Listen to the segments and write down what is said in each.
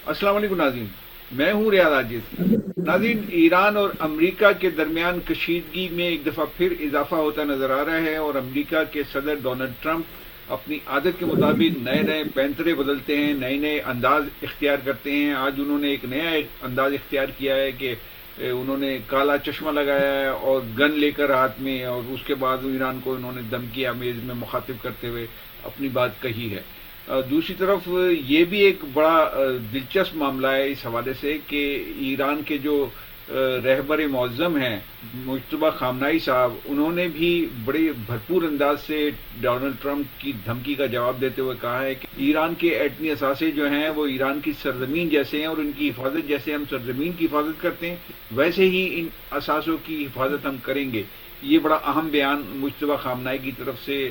السلام علیکم ناظرین، میں ہوں ریاض عاجز۔ ناظرین، ایران اور امریکہ کے درمیان کشیدگی میں ایک دفعہ پھر اضافہ ہوتا نظر آ رہا ہے، اور امریکہ کے صدر ڈونلڈ ٹرمپ اپنی عادت کے مطابق نئے نئے پینترے بدلتے ہیں، نئے نئے انداز اختیار کرتے ہیں۔ آج انہوں نے ایک نیا انداز اختیار کیا ہے کہ انہوں نے کالا چشمہ لگایا ہے اور گن لے کر ہاتھ میں، اور اس کے بعد ایران کو انہوں نے دھمکی آمیز میں مخاطب کرتے ہوئے اپنی بات کہی ہے۔ دوسری طرف یہ بھی ایک بڑا دلچسپ معاملہ ہے اس حوالے سے کہ ایران کے جو رہبر معظم ہیں مجتبیٰ خامنائی صاحب، انہوں نے بھی بڑے بھرپور انداز سے ڈونلڈ ٹرمپ کی دھمکی کا جواب دیتے ہوئے کہا ہے کہ ایران کے ایٹمی اثاثے جو ہیں وہ ایران کی سرزمین جیسے ہیں، اور ان کی حفاظت جیسے ہم سرزمین کی حفاظت کرتے ہیں ویسے ہی ان اثاثوں کی حفاظت ہم کریں گے۔ یہ بڑا اہم بیان مجتبیٰ خامنائی کی طرف سے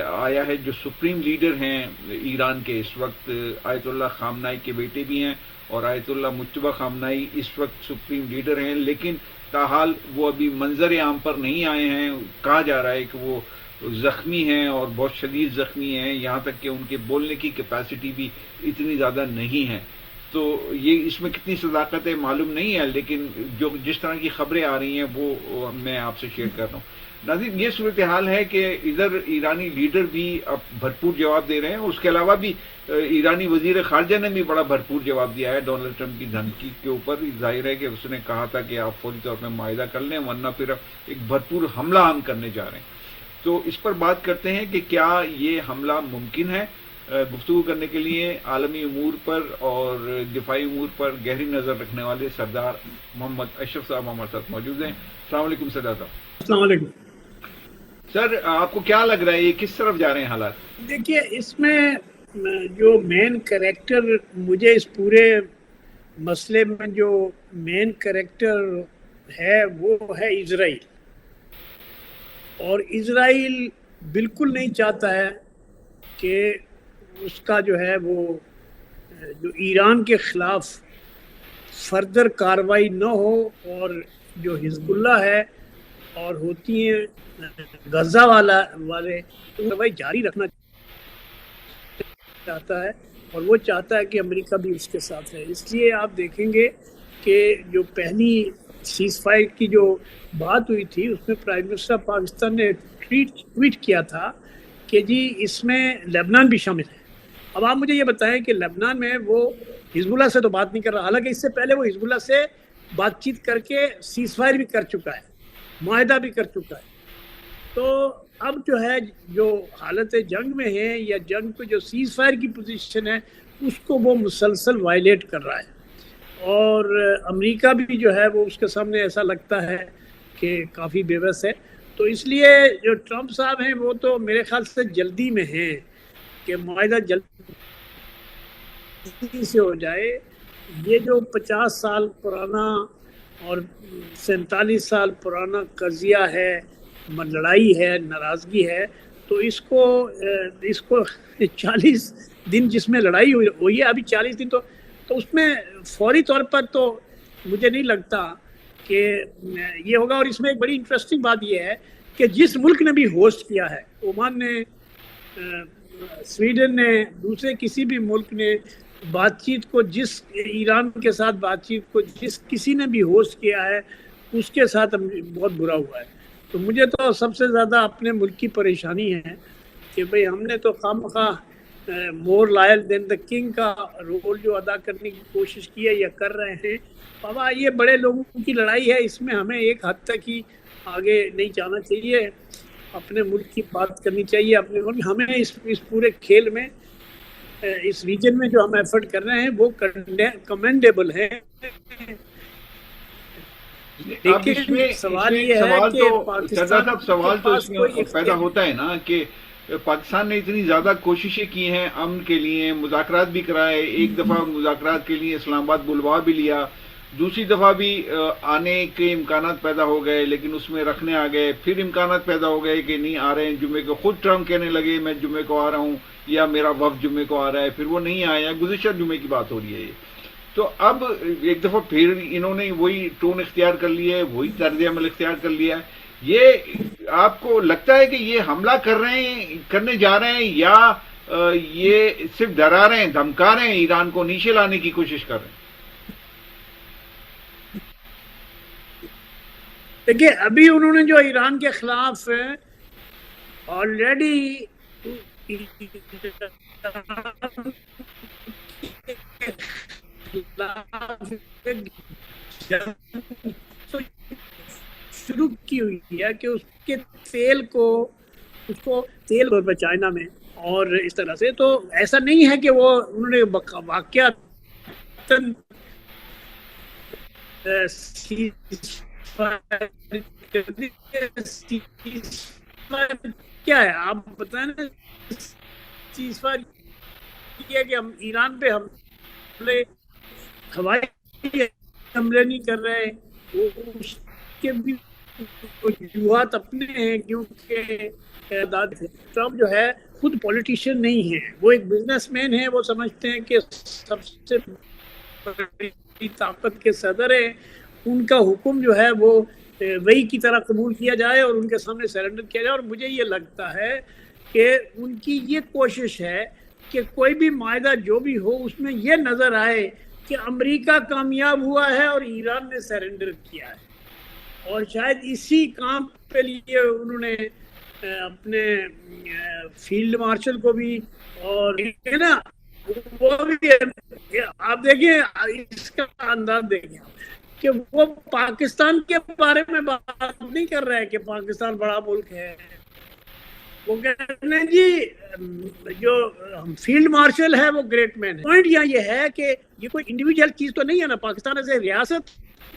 آیا ہے، جو سپریم لیڈر ہیں ایران کے اس وقت، آیت اللہ خامنائی کے بیٹے بھی ہیں، اور آیت اللہ مجتبیٰ خامنائی اس وقت سپریم لیڈر ہیں، لیکن تاحال وہ ابھی منظر عام پر نہیں آئے ہیں۔ کہا جا رہا ہے کہ وہ زخمی ہیں اور بہت شدید زخمی ہیں، یہاں تک کہ ان کے بولنے کی کیپیسٹی بھی اتنی زیادہ نہیں ہے۔ تو یہ اس میں کتنی صداقت ہے معلوم نہیں ہے، لیکن جس طرح کی خبریں آ رہی ہیں وہ میں آپ سے شیئر کر رہا ہوں۔ ناظرین، یہ صورتحال ہے کہ ادھر ایرانی لیڈر بھی اب بھرپور جواب دے رہے ہیں، اس کے علاوہ بھی ایرانی وزیر خارجہ نے بھی بڑا بھرپور جواب دیا ہے ڈونلڈ ٹرمپ کی دھمکی کے اوپر۔ ظاہر ہے کہ اس نے کہا تھا کہ آپ فوری طور پہ معاہدہ کر لیں، ورنہ پھر ایک بھرپور حملہ ہم کرنے جا رہے ہیں۔ تو اس پر بات کرتے ہیں کہ کیا یہ حملہ ممکن ہے۔ گفتگو کرنے کے لیے عالمی امور پر اور دفاعی امور پر گہری نظر رکھنے والے سردار محمد اشرف صاحب ہمارے ساتھ موجود ہیں۔ السلام علیکم سردار صاحب۔ السلام علیکم سر، آپ کو کیا لگ رہا ہے یہ کس طرف جا رہے ہیں حالات؟ دیکھیے، اس میں جو مین کریکٹر مجھے اس پورے مسئلے میں جو مین کریکٹر ہے وہ ہے اسرائیل، اور اسرائیل بالکل نہیں چاہتا ہے کہ اس کا جو ہے وہ جو ایران کے خلاف فردر کاروائی نہ ہو، اور جو حزب اللہ ہے اور ہوتی ہیں غزہ والے کاروائی جاری رکھنا چاہتا ہے، اور وہ چاہتا ہے کہ امریکہ بھی اس کے ساتھ ہے۔ اس لیے آپ دیکھیں گے کہ جو پہلی سیز فائر کی جو بات ہوئی تھی اس میں پرائم منسٹر پاکستان نے ٹویٹ کیا تھا کہ جی اس میں لبنان بھی شامل ہے۔ اب آپ مجھے یہ بتائیں کہ لبنان میں وہ حزب اللہ سے تو بات نہیں کر رہا، حالانکہ اس سے پہلے وہ حزب اللہ سے بات چیت کر کے سیز فائر بھی کر چکا ہے، معاہدہ بھی کر چکا ہے۔ تو اب جو ہے جو حالت جنگ میں ہے، یا جنگ پہ جو سیز فائر کی پوزیشن ہے اس کو وہ مسلسل وائلیٹ کر رہا ہے، اور امریکہ بھی جو ہے وہ اس کے سامنے ایسا لگتا ہے کہ کافی بے بس ہے۔ تو اس لیے جو ٹرمپ صاحب ہیں وہ تو میرے خیال سے جلدی میں ہیں کہ معاہدہ جلدی سے ہو جائے۔ یہ جو 50 سال پرانا اور 47 سال پرانا قضیہ ہے، لڑائی ہے، ناراضگی ہے، تو اس کو 40 دن جس میں لڑائی ہوئی ہے، ابھی 40 دن تو اس میں فوری طور پر تو مجھے نہیں لگتا کہ یہ ہوگا۔ اور اس میں ایک بڑی انٹرسٹنگ بات یہ ہے کہ جس ملک نے بھی ہوسٹ کیا ہے، عمان نے، سویڈن نے، دوسرے کسی بھی ملک نے بات چیت کو، جس ایران کے ساتھ بات چیت کو جس کسی نے بھی ہوسٹ کیا ہے اس کے ساتھ بہت برا ہوا ہے۔ تو مجھے تو سب سے زیادہ اپنے ملک کی پریشانی ہے کہ بھئی ہم نے تو خواہ مور لائل دین دا کنگ کا رول جو ادا کرنے کی کوشش کی ہے یا کر رہے ہیں۔ بابا یہ بڑے لوگوں کی لڑائی ہے، اس میں ہمیں ایک حد تک ہی آگے نہیں جانا چاہیے، اپنے ملک کی بات کرنی چاہیے، اپنے ملک ہمیں اس پورے کھیل میں، اس ریجن میں جو ہم ایفرٹ کر رہے ہیں وہ کمینڈیبل ہے۔ سوال تو اس میں پیدا ہوتا ہے نا کہ پاکستان نے اتنی زیادہ کوششیں کی ہیں امن کے لیے، مذاکرات بھی کرائے، ایک دفعہ مذاکرات کے لیے اسلام آباد بلوا بھی لیا، دوسری دفعہ بھی آنے کے امکانات پیدا ہو گئے لیکن اس میں رکھنے آ گئے، پھر امکانات پیدا ہو گئے کہ نہیں آ رہے ہیں جمعے کو، خود ٹرمپ کہنے لگے میں جمعے کو آ رہا ہوں یا میرا وفد جمعے کو آ رہا ہے، پھر وہ نہیں آیا، گزشتہ جمعے کی بات ہو رہی ہے یہ۔ تو اب ایک دفعہ پھر انہوں نے وہی ٹون اختیار کر لیا ہے، وہی طرز عمل اختیار کر لیا ہے۔ یہ آپ کو لگتا ہے کہ یہ حملہ کرنے جا رہے ہیں، یا یہ صرف ڈرا رہے ہیں، دھمکا رہے ہیں، ایران کو نیچے لانے کی کوشش کر رہے ہیں؟ دیکھیے ابھی انہوں نے جو ایران کے خلاف آلریڈی شروع کی ہوئی ہے کہ اس کے تیل کو طور پر چائنا میں اور اس طرح سے، تو ایسا نہیں ہے کہ وہ انہوں نے واقعات کیا ہے آپ بتائیں نا، چیز فائر یہ ہے کہ ہم ایران پہ حملے، ہوائی حملے نہیں کر رہے، وہ اس کے بھی وجوہات اپنے ہیں، کیونکہ ٹرمپ جو ہے خود پولیٹیشین نہیں ہے، وہ ایک بزنس مین ہے، وہ سمجھتے ہیں کہ سب سے بڑی طاقت کے صدر ہیں، ان کا حکم جو ہے وہ وہی کی طرح قبول کیا جائے اور ان کے سامنے سرنڈر کیا جائے. اور مجھے یہ لگتا ہے کہ ان کی یہ کوشش ہے کہ کوئی بھی معاہدہ جو بھی ہو اس میں یہ نظر آئے کہ امریکہ کامیاب ہوا ہے اور ایران نے سرنڈر کیا ہے، اور شاید اسی کام کے لیے انہوں نے اپنے فیلڈ مارشل کو بھی، اور نا وہ بھی آپ دیکھیں اس کا انداز دیکھیں کہ وہ پاکستان کے بارے میں بات نہیں کر رہا ہے کہ پاکستان بڑا ملک ہے، وہ کہتے ہیں جی جو فیلڈ مارشل ہے وہ گریٹ مین ہے. پوائنٹ یہاں یہ ہے کہ یہ کوئی انڈیویجول چیز تو نہیں ہے نا، پاکستان ایسے ریاست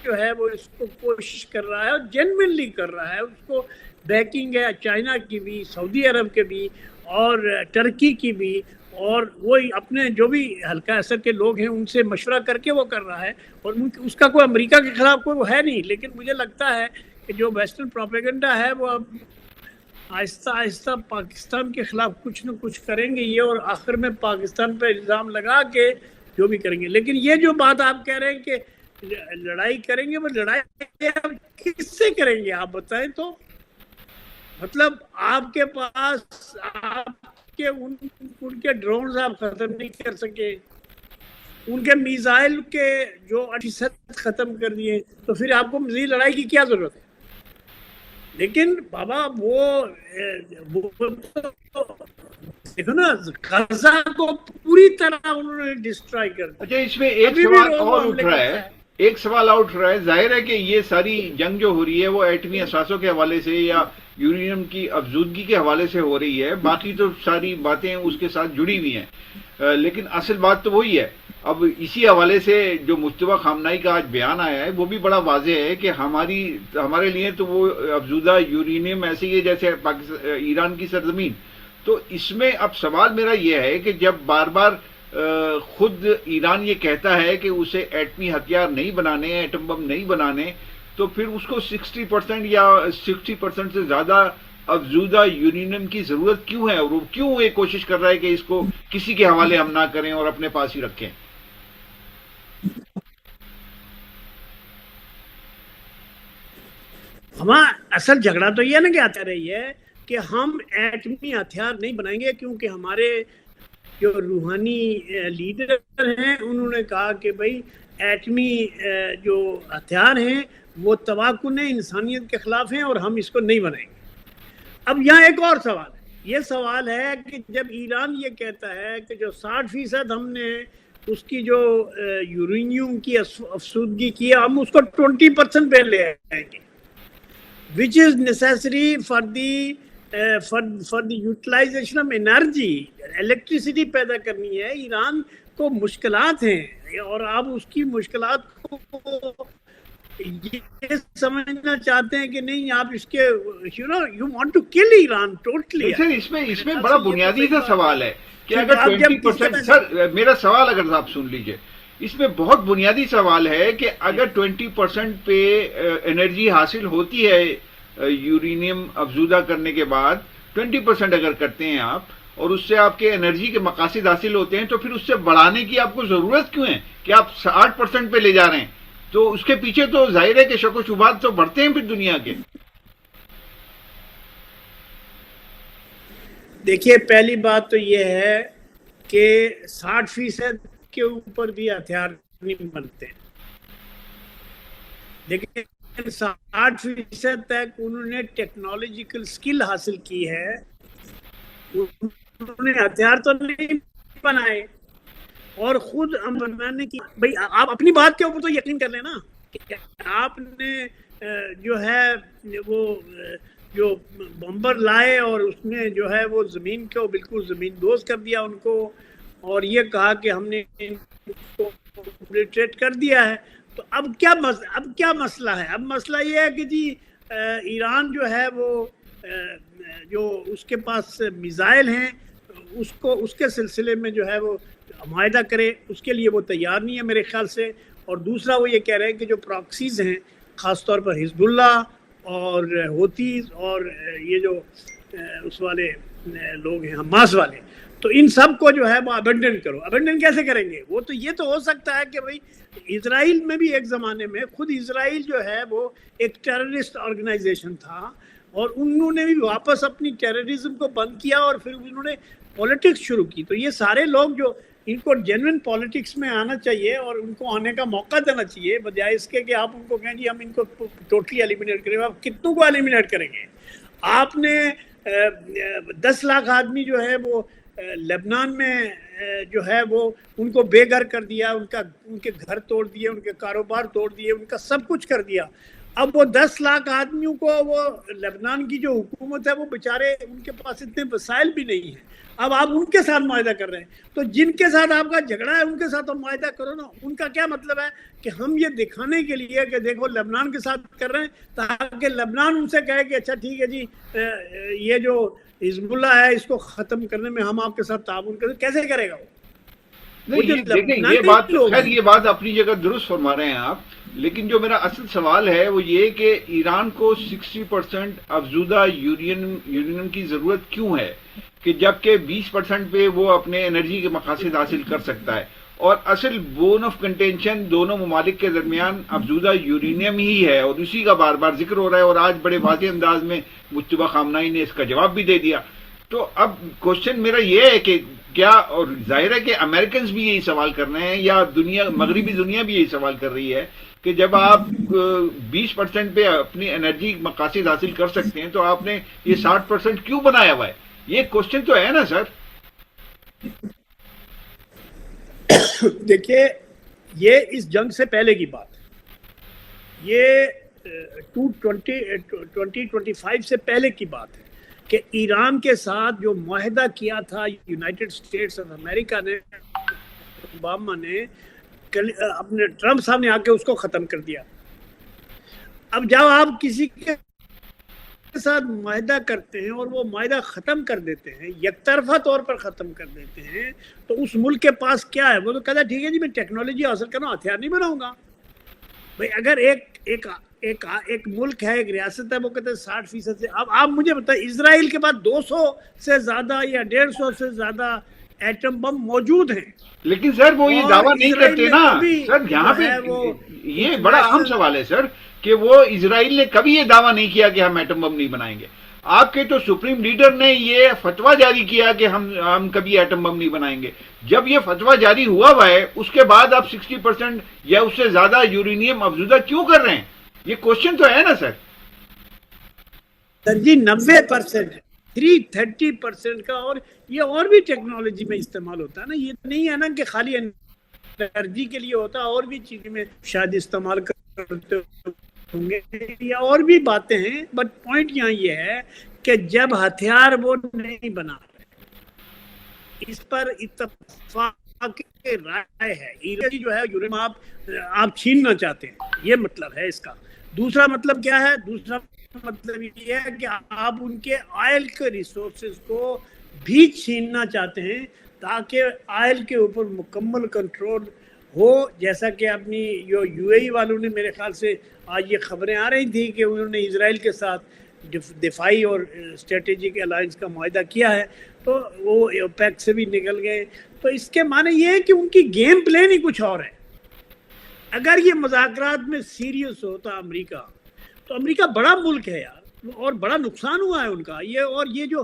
جو ہے وہ اس کو کوشش کر رہا ہے اور جینوینلی کر رہا ہے، اس کو بیکنگ ہے چائنا کی بھی، سعودی عرب کے بھی اور ٹرکی کی بھی، اور وہ اپنے جو بھی ہلکا اثر کے لوگ ہیں ان سے مشورہ کر کے وہ کر رہا ہے، اور اس کا کوئی امریکہ کے خلاف کوئی وہ ہے نہیں. لیکن مجھے لگتا ہے کہ جو ویسٹرن پروپیگنڈا ہے وہ اب آہستہ آہستہ پاکستان کے خلاف کچھ نہ کچھ کریں گے یہ، اور آخر میں پاکستان پہ الزام لگا کے جو بھی کریں گے. لیکن یہ جو بات آپ کہہ رہے ہیں کہ لڑائی کریں گے، وہ لڑائی کس سے کریں گے آپ بتائیں تو؟ مطلب آپ کے پاس آپ کے ان کے ڈرونز آپ ختم نہیں کر سکے، ان کے میزائل کے جو 80% ختم کر دیے، تو پھر آپ کو مزید لڑائی کی کیا ضرورت ہے؟ لیکن بابا وہ دیکھو نا غزہ کو پوری طرح انہوں نے ڈسٹرائی کر دیا. اچھا اس میں ایک سوال اور اٹھ رہا ہے، ایک سوال آؤٹ رہا ہے. ظاہر ہے کہ یہ ساری جنگ جو ہو رہی ہے وہ ایٹمی اثاثوں کے حوالے سے یا یورینیم کی افزودگی کے حوالے سے ہو رہی ہے، باقی تو ساری باتیں اس کے ساتھ جڑی ہوئی ہیں، لیکن اصل بات تو وہی ہے. اب اسی حوالے سے جو مجتبیٰ خامنہئی کا آج بیان آیا ہے وہ بھی بڑا واضح ہے کہ ہمارے لیے تو وہ افزودہ یورینیم ایسے ہی ہے جیسے ایران کی سرزمین. تو اس میں اب سوال میرا یہ ہے کہ جب بار بار خود ایران یہ کہتا ہے کہ اسے ایٹمی ہتھیار نہیں بنانے، ایٹم بم نہیں بنانے، تو پھر اس کو 60% یا 60% سے زیادہ افزودہ یورینیم کی ضرورت کیوں ہے، اور وہ کیوں یہ کوشش کر رہا ہے کہ اس کو کسی کے حوالے ہم نہ کریں اور اپنے پاس ہی رکھیں؟ ہمارا اصل جھگڑا تو یہ نا کہ آتا رہی ہے کہ ہم ایٹمی ہتھیار نہیں بنائیں گے، کیونکہ ہمارے جو روحانی لیڈر ہیں انہوں نے کہا کہ بھئی ایٹمی جو ہتھیار ہیں وہ توکن انسانیت کے خلاف ہیں اور ہم اس کو نہیں بنائیں گے. اب یہاں ایک اور سوال ہے، یہ سوال ہے کہ جب ایران یہ کہتا ہے کہ جو 60% ہم نے اس کی جو یورینیم کی افزودگی کی ہے ہم اس کو 20% پہ لے آئیں گے، which is necessary for the utilization of energy. Electricity پیدا کرنی ہے، ایران کو مشکلات ہیں، اور آپ اس کی مشکلات کو یہ سمجھنا چاہتے ہیں کہ نہیں آپ اس کے you want to kill Iran totally. اس میں بڑا بنیادی سا سوال ہے کہ اگر 20%، سر میرا سوال اگر آپ سن لیجئے، اس میں بہت بنیادی سوال ہے کہ اگر 20% پہ انرجی حاصل ہوتی ہے یورینیم افزودہ کرنے کے بعد، 20% اگر کرتے ہیں آپ اور اس سے آپ کے انرجی کے مقاصد حاصل ہوتے ہیں، تو پھر اس سے بڑھانے کی آپ کو ضرورت کیوں ہے کہ آپ 60% پہ لے جا رہے ہیں؟ تو اس کے پیچھے تو ظاہر ہے کہ شک و شبہات تو بڑھتے ہیں پھر دنیا کے. دیکھیے پہلی بات تو یہ ہے کہ 60% کے اوپر بھی ہتھیار نہیں بنتے، لیکن 60% تک انہوں نے ٹیکنالوجیکل سکل حاصل کی ہے، انہوں نے ہتھیار تو نہیں بنائے اور خود بنانے کی. بھائی آپ اپنی بات کے اوپر تو یقین کر لیں نا کہ آپ نے جو ہے وہ جو بمبر لائے اور اس نے جو ہے وہ زمین کو بالکل زمین دوز کر دیا ان کو، اور یہ کہا کہ ہم نے ان کو اوبلیٹریٹ کر دیا ہے. تو اب کیا مسئلہ ہے؟ اب مسئلہ یہ ہے کہ جی ایران جو ہے وہ جو اس کے پاس میزائل ہیں اس کے سلسلے میں جو ہے وہ معاہدہ کرے، اس کے لیے وہ تیار نہیں ہے میرے خیال سے. اور دوسرا وہ یہ کہہ رہے ہیں کہ جو پراکسیز ہیں خاص طور پر حزب اللہ اور ہوتیز اور یہ جو اس والے لوگ ہیں حماس والے، تو ان سب کو جو ہے وہ ابنڈن کرو. ابنڈن کیسے کریں گے؟ وہ تو یہ تو ہو سکتا ہے کہ بھائی اسرائیل میں بھی ایک زمانے میں خود اسرائیل جو ہے وہ ایک ٹیررسٹ آرگنائزیشن تھا، اور انہوں نے بھی واپس اپنی ٹیررزم کو بند کیا اور پھر انہوں نے پولیٹکس شروع کی. تو یہ سارے لوگ جو ان کو جینوئن پولیٹکس میں آنا چاہیے اور ان کو آنے کا موقع دینا چاہیے، بجائے اس کے کہ آپ ان کو کہیں جی ہم ان کو ٹوٹلی ایلیمینیٹ کریں. آپ کتنوں کو ایلیمینیٹ کریں گے؟ آپ نے 10 لاکھ آدمی جو ہے وہ لبنان میں جو ہے وہ ان کو بے گھر کر دیا، ان کے گھر توڑ دیے، ان کے کاروبار توڑ دیے، ان کا سب کچھ کر دیا. اب وہ 10 لاکھ آدمیوں کو وہ لبنان کی جو حکومت ہے وہ بیچارے ان کے پاس اتنے وسائل بھی نہیں ہیں. اب آپ ان کے ساتھ معاہدہ کر رہے ہیں، تو جن کے ساتھ آپ کا جھگڑا ہے ان کے ساتھ آپ معاہدہ کرو نا. ان کا کیا مطلب ہے کہ ہم یہ دکھانے کے لیے کہ دیکھو لبنان کے ساتھ کر رہے ہیں تاکہ لبنان ان سے کہے کہ اچھا ٹھیک ہے جی یہ جو حزب اللہ ہے اس کو ختم کرنے میں ہم آپ کے ساتھ تعاون کریں. کیسے کرے گا وہ؟ دیکھیں یہ بات اپنی جگہ درست فرما رہے ہیں آپ، لیکن جو میرا اصل سوال ہے وہ یہ کہ ایران کو 60% افزودہ یورینیم کی ضرورت کیوں ہے کہ جبکہ 20% پہ وہ اپنے انرجی کے مقاصد حاصل کر سکتا ہے، اور اصل بون آف کنٹینشن دونوں ممالک کے درمیان افزودہ یورینیم ہی ہے، اور اسی کا بار بار ذکر ہو رہا ہے، اور آج بڑے واضح انداز میں مجتبیٰ خامنہئی نے اس کا جواب بھی دے دیا. تو اب کوشچن میرا یہ ہے کہ کیا، اور ظاہر ہے کہ امریکنز بھی یہی سوال کر رہے ہیں یا مغربی دنیا بھی یہی سوال کر رہی ہے کہ جب آپ 20% پہ اپنی انرجی مقاصد حاصل کر سکتے ہیں تو آپ نے یہ 60% کیوں بنایا ہوا ہے؟ یہ کوشچن تو ہے نا سر. دیکھیے یہ اس جنگ سے پہلے کی بات ہے، یہ 2025 سے پہلے کی بات ہے کہ ایران کے ساتھ جو معاہدہ کیا تھا یونائٹڈ اسٹیٹس آف امریکہ نے، اوباما نے، اپنے ٹرمپ صاحب نے آ کے اس کو ختم کر دیا. اب جب آپ کسی کے ساتھ معاہدہ کرتے ہیں اور وہ معاہدہ ختم کر دیتے ہیں، یک طرفہ طور پر ختم کر دیتے ہیں، تو اس ملک کے پاس کیا ہے؟ وہ تو کہتا ہے ٹھیک ہے جی میں ٹیکنالوجی حاصل کرنا، ہتھیار نہیں بناؤں گا. بھائی اگر ایک ملک ہے، ایک ریاست ہے، وہ کہتے ہیں 60% سے. اب آپ مجھے بتائیں اسرائیل کے پاس 200 سے زیادہ یا 150 سے زیادہ ایٹم بم موجود ہیں، لیکن سر وہ یہ دعویٰ نہیں کرتے نا سر. یہاں پہ یہ بڑا اہم سوال ہے سر کہ وہ اسرائیل نے کبھی یہ دعویٰ نہیں کیا کہ ہم ایٹم بم نہیں بنائیں گے. آپ کے تو سپریم لیڈر نے یہ فتویٰ جاری کیا کہ ہم کبھی ایٹم بم نہیں بنائیں گے. جب یہ فتویٰ جاری ہوا ہے اس کے بعد آپ 60% یا اس سے زیادہ یورینیم افزودہ کیوں کر رہے ہیں؟ یہ کوشچن تو ہے نا سر. سر جی 90%، 30% کا، اور یہ اور بھی ٹیکنالوجی میں استعمال ہوتا ہے نا. یہ نہیں ہے نا کہ خالی انرجی کے لیے ہوتا ہے، اور بھی چیزیں میں شاید استعمال کرتے ہوں گے یا اور بھی باتیں ہیں. بٹ پوائنٹ یہاں یہ ہے کہ جب ہتھیار وہ نہیں بنا رہے، اس پر اتفاق رائے ہے. ایران جو ہے یورینیم آپ چھیننا چاہتے ہیں، یہ مطلب ہے اس کا. دوسرا مطلب کیا ہے؟ دوسرا مطلب یہ ہے کہ آپ ان کے آئل کے ریسورسز کو بھی چھیننا چاہتے ہیں تاکہ آئل کے اوپر مکمل کنٹرول ہو. جیسا کہ اپنی جو یو اے ای والوں نے، میرے خیال سے آج یہ خبریں آ رہی تھیں کہ انہوں نے اسرائیل کے ساتھ دفاعی اور اسٹریٹجک الائنس کا معاہدہ کیا ہے، تو وہ اوپیک سے بھی نکل گئے. تو اس کے معنی یہ ہے کہ ان کی گیم پلان ہی کچھ اور ہے. اگر یہ مذاکرات میں سیریس ہوتا امریکہ، تو امریکہ بڑا ملک ہے یار، اور بڑا نقصان ہوا ہے ان کا. یہ جو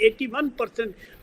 81%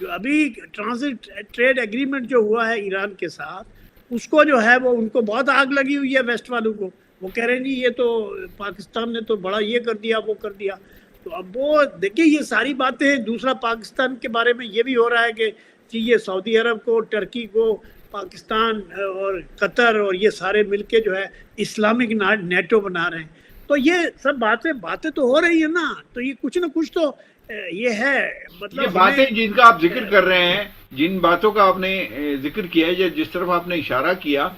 جو ابھی ٹرانزٹ ٹریڈ ایگریمنٹ جو ہوا ہے ایران کے ساتھ، اس کو جو ہے وہ ان کو بہت آگ لگی ہوئی ہے ویسٹ والوں کو. وہ کہہ رہے ہیں جی یہ تو پاکستان نے تو بڑا یہ کر دیا وہ کر دیا. تو اب وہ دیکھیے یہ ساری باتیں. دوسرا پاکستان کے بارے میں یہ بھی ہو رہا ہے کہ جی یہ سعودی عرب کو، ٹرکی کو، پاکستان اور قطر اور یہ سارے مل کے جو ہے اسلامک نیٹو بنا رہے ہیں. تو یہ سب باتیں تو ہو رہی ہیں نا. تو یہ کچھ نہ کچھ تو یہ ہے. مطلب یہ باتیں جن کا آپ ذکر کر رہے ہیں، جن باتوں کا آپ نے ذکر کیا ہے، جس طرف آپ نے اشارہ کیا،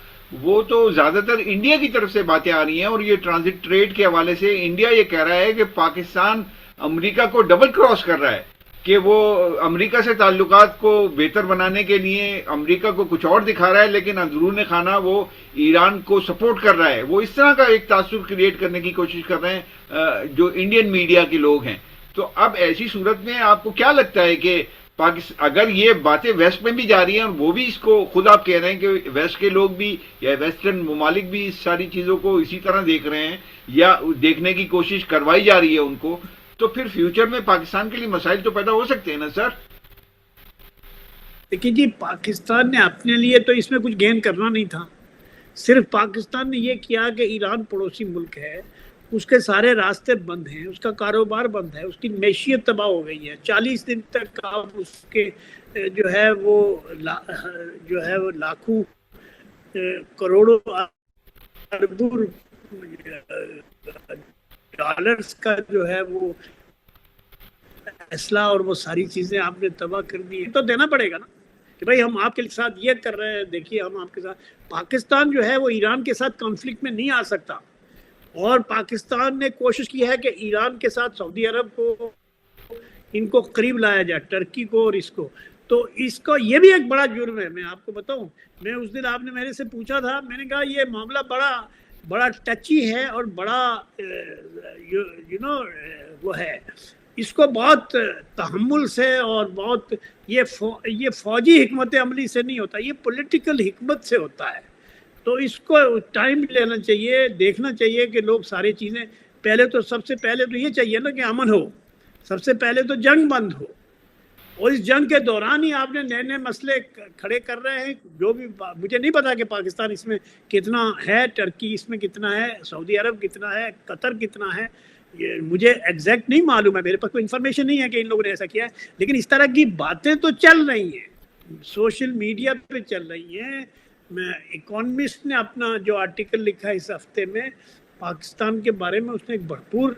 وہ تو زیادہ تر انڈیا کی طرف سے باتیں آ رہی ہیں. اور یہ ٹرانزٹ ٹریڈ کے حوالے سے انڈیا یہ کہہ رہا ہے کہ پاکستان امریکہ کو ڈبل کراس کر رہا ہے، کہ وہ امریکہ سے تعلقات کو بہتر بنانے کے لیے امریکہ کو کچھ اور دکھا رہا ہے، لیکن اندرون خانہ وہ ایران کو سپورٹ کر رہا ہے. وہ اس طرح کا ایک تاثر کریٹ کرنے کی کوشش کر رہے ہیں جو انڈین میڈیا کے لوگ ہیں. تو اب ایسی صورت میں آپ کو کیا لگتا ہے کہ اگر یہ باتیں ویسٹ میں بھی جا رہی ہیں، اور وہ بھی اس کو خود آپ کہہ رہے ہیں کہ ویسٹ کے لوگ بھی یا ویسٹرن ممالک بھی اس ساری چیزوں کو اسی طرح دیکھ رہے ہیں یا دیکھنے کی کوشش کروائی جا رہی ہے ان کو، تو پھر فیوچر میں پاکستان کے لیے مسائل تو پیدا ہو سکتے ہیں نا سر؟ دیکھیے جی، پاکستان نے اپنے لیے تو اس میں کچھ گین کرنا نہیں تھا. صرف پاکستان نے یہ کیا کہ ایران پڑوسی ملک ہے، اس کے سارے راستے بند ہیں، اس کا کاروبار بند ہے، اس کی معیشت تباہ ہو گئی ہے. 40 دن تک آپ اس کے جو ہے وہ لاکھوں کروڑوں اربوں ڈالرز کا جو ہے وہ اسلحہ اور وہ ساری چیزیں آپ نے تباہ کر دی. تو دینا پڑے گا نا کہ بھائی ہم آپ کے ساتھ یہ کر رہے ہیں، دیکھیے ہم آپ کے ساتھ. پاکستان جو ہے وہ ایران کے ساتھ کانفلکٹ میں نہیں آ سکتا. اور پاکستان نے کوشش کی ہے کہ ایران کے ساتھ سعودی عرب کو ان کو قریب لایا جائے، ٹرکی کو اور اس کو. تو اس کو یہ بھی ایک بڑا جرم ہے. میں آپ کو بتاؤں، میں اس دن آپ نے میرے سے پوچھا تھا، میں نے کہا یہ معاملہ بڑا ٹچی ہے اور بڑا وہ ہے. اس کو بہت تحمل سے اور بہت یہ فوجی حکمت عملی سے نہیں ہوتا، یہ پولیٹیکل حکمت سے ہوتا ہے. تو اس کو ٹائم لینا چاہیے، دیکھنا چاہیے کہ لوگ ساری چیزیں سب سے پہلے تو یہ چاہیے نا کہ امن ہو. سب سے پہلے تو جنگ بند ہو، اور اس جنگ کے دوران ہی آپ نے نئے مسئلے کھڑے کر رہے ہیں. جو بھی مجھے نہیں پتا کہ پاکستان اس میں کتنا ہے، ٹرکی اس میں کتنا ہے، سعودی عرب کتنا ہے، قطر کتنا ہے، یہ مجھے ایگزیکٹ نہیں معلوم ہے، میرے پاس کوئی انفارمیشن نہیں ہے کہ ان لوگوں نے ایسا کیا ہے. لیکن اس طرح کی باتیں تو چل رہی ہیں، سوشل میڈیا پہ چل رہی ہیں. میں اکانومسٹ نے اپنا جو آرٹیکل لکھا اس ہفتے میں پاکستان کے بارے میں، اس نے ایک بھرپور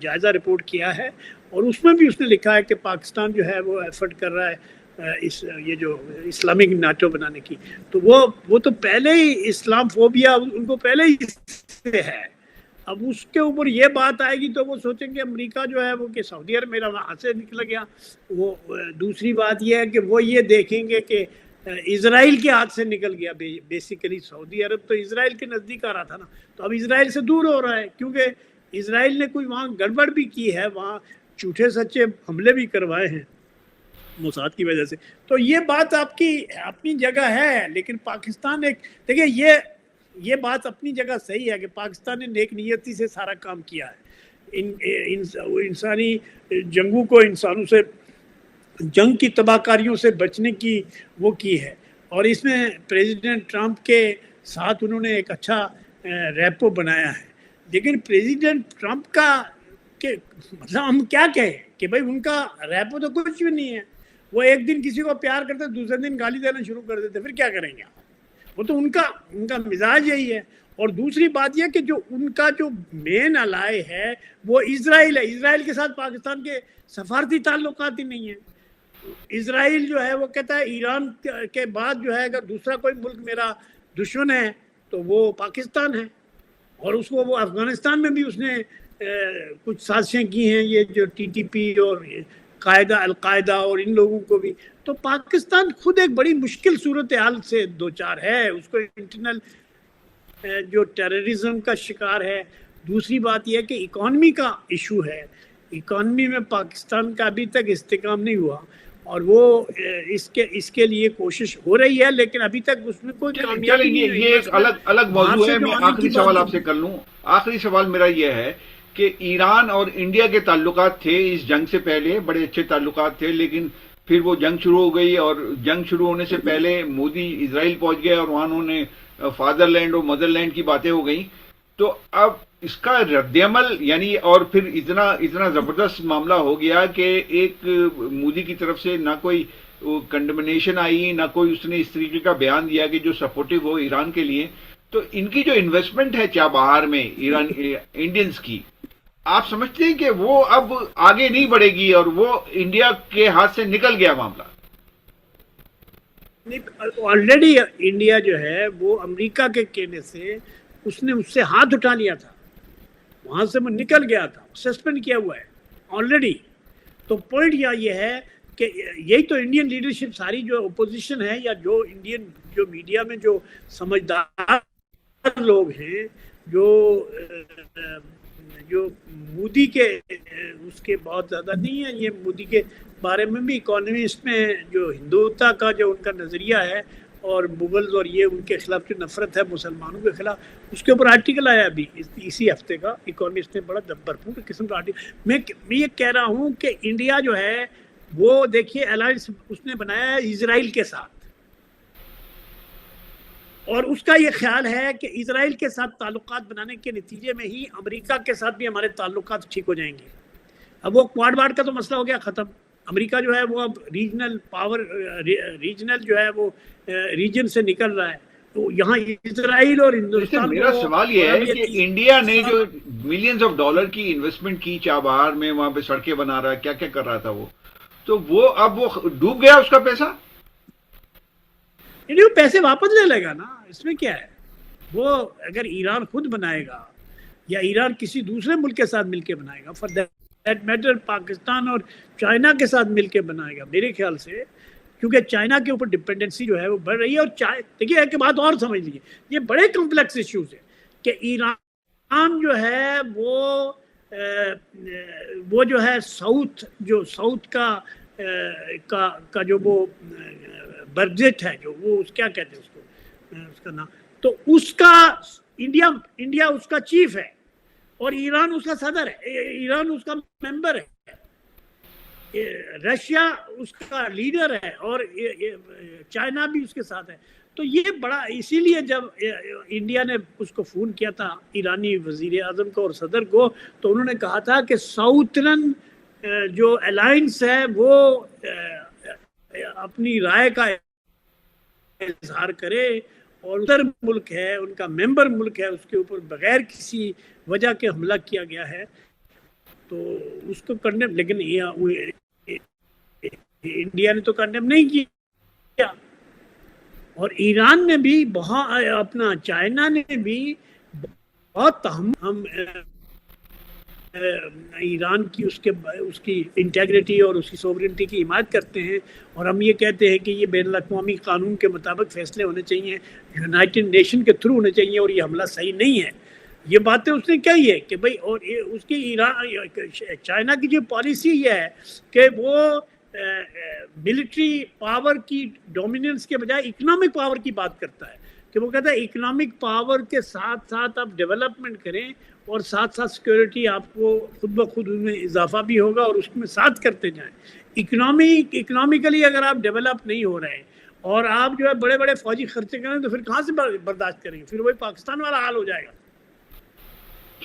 جائزہ رپورٹ کیا ہے، اور اس میں بھی اس نے لکھا ہے کہ پاکستان جو ہے وہ ایفرٹ کر رہا ہے یہ جو اسلامک نیٹو بنانے کی. تو وہ تو پہلے ہی اسلام فوبیا ان کو پہلے ہی سے ہے. اب اس کے اوپر یہ بات آئے گی تو وہ سوچیں گے امریکہ جو ہے وہ کہ سعودی عرب میرا ہاتھ سے نکل گیا. وہ دوسری بات یہ ہے کہ وہ یہ دیکھیں گے کہ اسرائیل کے ہاتھ سے نکل گیا. بیسیکلی سعودی عرب تو اسرائیل کے نزدیک آ رہا تھا نا، تو اب اسرائیل سے دور ہو رہا ہے کیونکہ اسرائیل نے کوئی وہاں گڑبڑ بھی کی ہے، وہاں جھوٹے سچے حملے بھی کروائے ہیں موساد کی وجہ سے. تو یہ بات آپ کی اپنی جگہ ہے، لیکن پاکستان دیکھیں یہ بات اپنی جگہ صحیح ہے کہ پاکستان نے نیک نیتی سے سارا کام کیا ہے. انسانی جنگوں کو، انسانوں سے جنگ کی تباہ کاریوں سے بچنے کی وہ کی ہے. اور اس میں پریزیڈنٹ ٹرمپ کے ساتھ انہوں نے ایک اچھا ریپو بنایا ہے. لیکن پریزیڈنٹ ٹرمپ کا مطلب ہم کیا کہیں کہ بھائی ان کا ریپو تو کچھ بھی نہیں ہے. وہ ایک دن کسی کو پیار کرتے، دوسرے دن گالی دینا شروع کر دیتے، پھر کیا کریں گے؟ وہ تو ان کا مزاج یہی ہے. اور دوسری بات یہ کہ جو ان کا جو مین الائے ہے وہ اسرائیل ہے. اسرائیل کے ساتھ پاکستان کے سفارتی تعلقات ہی نہیں ہیں. اسرائیل جو ہے وہ کہتا ہے ایران کے بعد جو ہے اگر دوسرا کوئی ملک میرا دشمن ہے تو وہ پاکستان ہے. اور اس کو وہ افغانستان میں بھی اس نے کچھ سازشیں کی ہیں، یہ جو TTP اور القاعدہ اور ان لوگوں کو بھی. تو پاکستان خود ایک بڑی مشکل صورتحال سے دوچار ہے. اس کو انٹرنل جو ٹیررزم کا شکار ہے. دوسری بات یہ ہے کہ اکانومی کا ایشو ہے. اکانومی میں پاکستان کا ابھی تک استحکام نہیں ہوا، اور وہ اس کے لیے کوشش ہو رہی ہے، لیکن ابھی تک اس میں کوئی کامیابی نہیں ہے. یہ ایک الگ موضوع ہے. میں آخری سوال آپ سے کر لوں. آخری سوال میرا یہ ہے کہ ایران اور انڈیا کے تعلقات تھے اس جنگ سے پہلے، بڑے اچھے تعلقات تھے، لیکن پھر وہ جنگ شروع ہو گئی، اور جنگ شروع ہونے سے پہلے مودی اسرائیل پہنچ گئے اور وہاں انہوں نے فادر لینڈ اور مدر لینڈ کی باتیں ہو گئیں. تو اب اس کا رد عمل یعنی، اور پھر اتنا زبردست معاملہ ہو گیا کہ ایک مودی کی طرف سے نہ کوئی کنڈمنیشن آئی، نہ کوئی اس نے اس طریقے کا بیان دیا کہ جو سپورٹو ہو ایران کے لیے. تو ان کی جو انویسٹمنٹ ہے چابہار میں ایران انڈینز کی، آپ سمجھتے ہیں کہ وہ اب آگے نہیں بڑھے گی اور وہ انڈیا کے ہاتھ سے نکل گیا معاملہ؟ آلریڈی انڈیا جو ہے وہ امریکہ کے کہنے سے اس نے اس سے ہاتھ اٹھا لیا تھا، وہاں سے وہ نکل گیا تھا، سسپینڈ کیا ہوا ہے آلریڈی. تو پوائنٹ یہ ہے کہ یہی تو انڈین لیڈرشپ ساری جو اپوزیشن ہے یا جو انڈین جو میڈیا میں جو سمجھدار لوگ ہیں، جو مودی کے اس کے بہت زیادہ نہیں ہے، یہ مودی کے بارے میں بھی اکانومسٹ میں جو ہندوتا کا جو ان کا نظریہ ہے اور مغلز اور یہ ان کے خلاف جو نفرت ہے مسلمانوں کے خلاف، اس کے اوپر آرٹیکل آیا ابھی اسی ہفتے کا، اکانومسٹ نے بڑا بھرپور قسم کا آرٹیکل. میں یہ کہہ رہا ہوں کہ انڈیا جو ہے وہ دیکھیے الائنس اس نے بنایا ہے اسرائیل کے ساتھ، اور اس کا یہ خیال ہے کہ اسرائیل کے ساتھ تعلقات بنانے کے نتیجے میں ہی امریکہ کے ساتھ بھی ہمارے تعلقات ٹھیک ہو جائیں گے. اب وہ کواد کا تو مسئلہ ہو گیا ختم، امریکہ جو ہے وہ اب ریجنل پاور، ریجنل جو ہے وہ ریجن سے نکل رہا ہے. تو یہاں اسرائیل اور ہندوستان، میرا سوال یہ ہے کہ انڈیا نے جو ملینز آف ڈالر کی انویسٹمنٹ کی چابہار میں، وہاں پہ سڑکیں بنا رہا ہے، کیا کیا کر رہا تھا وہ، تو وہ اب وہ ڈوب گیا اس کا پیسہ؟ وہ پیسے واپس لے لے گا نا، اس میں کیا ہے. وہ اگر ایران خود بنائے گا یا ایران کسی دوسرے ملک کے ساتھ مل کے بنائے گا، فار دیٹ میٹر پاکستان اور چائنا کے ساتھ مل کے بنائے گا میرے خیال سے، کیونکہ چائنا کے اوپر ڈپینڈنسی جو ہے وہ بڑھ رہی ہے. اور دیکھیے ایک بات اور سمجھ لیجیے، یہ بڑے کمپلیکس ایشوز ہیں کہ ایران جو ہے وہ جو ہے ساؤتھ کا جو وہ برجٹ ہے، جو وہ کیا کہتے ہیں اس کو، اس کا نام، تو اس کا انڈیا اس کا چیف ہے اور ایران اس کا صدر ہے، ایران اس کا ممبر ہے، رشیا اس کا لیڈر ہے اور چائنا بھی اس کے ساتھ ہے. تو یہ بڑا، اسی لیے جب انڈیا نے اس کو فون کیا تھا ایرانی وزیر اعظم کو اور صدر کو، تو انہوں نے کہا تھا کہ ساؤترن جو الائنس ہے وہ اپنی رائے کا اظہار کرے، اور ادھر ملک ہے، ان کا ممبر ملک ہے، اس کے اوپر بغیر کسی وجہ کے حملہ کیا گیا ہے تو اس کو کنڈیم، لیکن انڈیا نے تو کنڈیم نہیں کیا. اور ایران نے بھی بہت، اپنا چائنا نے بھی بہت، ہم ایران کی اس کی انٹیگریٹی اور اس کی سوورنٹی کی حمایت کرتے ہیں، اور ہم یہ کہتے ہیں کہ یہ بین الاقوامی قانون کے مطابق فیصلے ہونے چاہیے، یونائٹڈ نیشن کے تھرو ہونے چاہیے، اور یہ حملہ صحیح نہیں ہے. یہ باتیں اس نے کہی ہے کہ بھائی، اور اس کی چائنا کی جو پالیسی یہ ہے کہ وہ ملٹری پاور کی ڈومیننس کے بجائے اکنامک پاور کی بات کرتا ہے، کہ وہ کہتا ہے اکنامک پاور کے ساتھ ساتھ آپ ڈیولپمنٹ کریں اور ساتھ ساتھ سیکورٹی آپ کو خود بخود ان میں اضافہ بھی ہوگا اور اس میں ساتھ کرتے جائیں. اکنامیکلی اگر آپ ڈیولپ نہیں ہو رہے اور آپ جو ہے بڑے بڑے فوجی خرچے کریں تو پھر کہاں سے برداشت کریں گے؟ پھر وہی پاکستان والا حال ہو جائے گا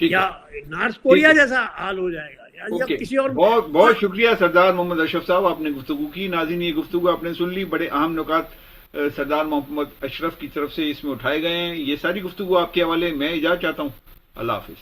یا نارتھ کوریا جیسا حال ہو جائے گا یا کسی اور. بہت بہت شکریہ سردار محمد اشرف صاحب، آپ نے گفتگو کی. ناظرین، یہ گفتگو آپ نے سن لی، بڑے اہم نکات سردار محمد اشرف کی طرف سے اس میں اٹھائے گئے ہیں. یہ ساری گفتگو آپ کے حوالے میں اجازت چاہتا ہوں. اللہ حافظ.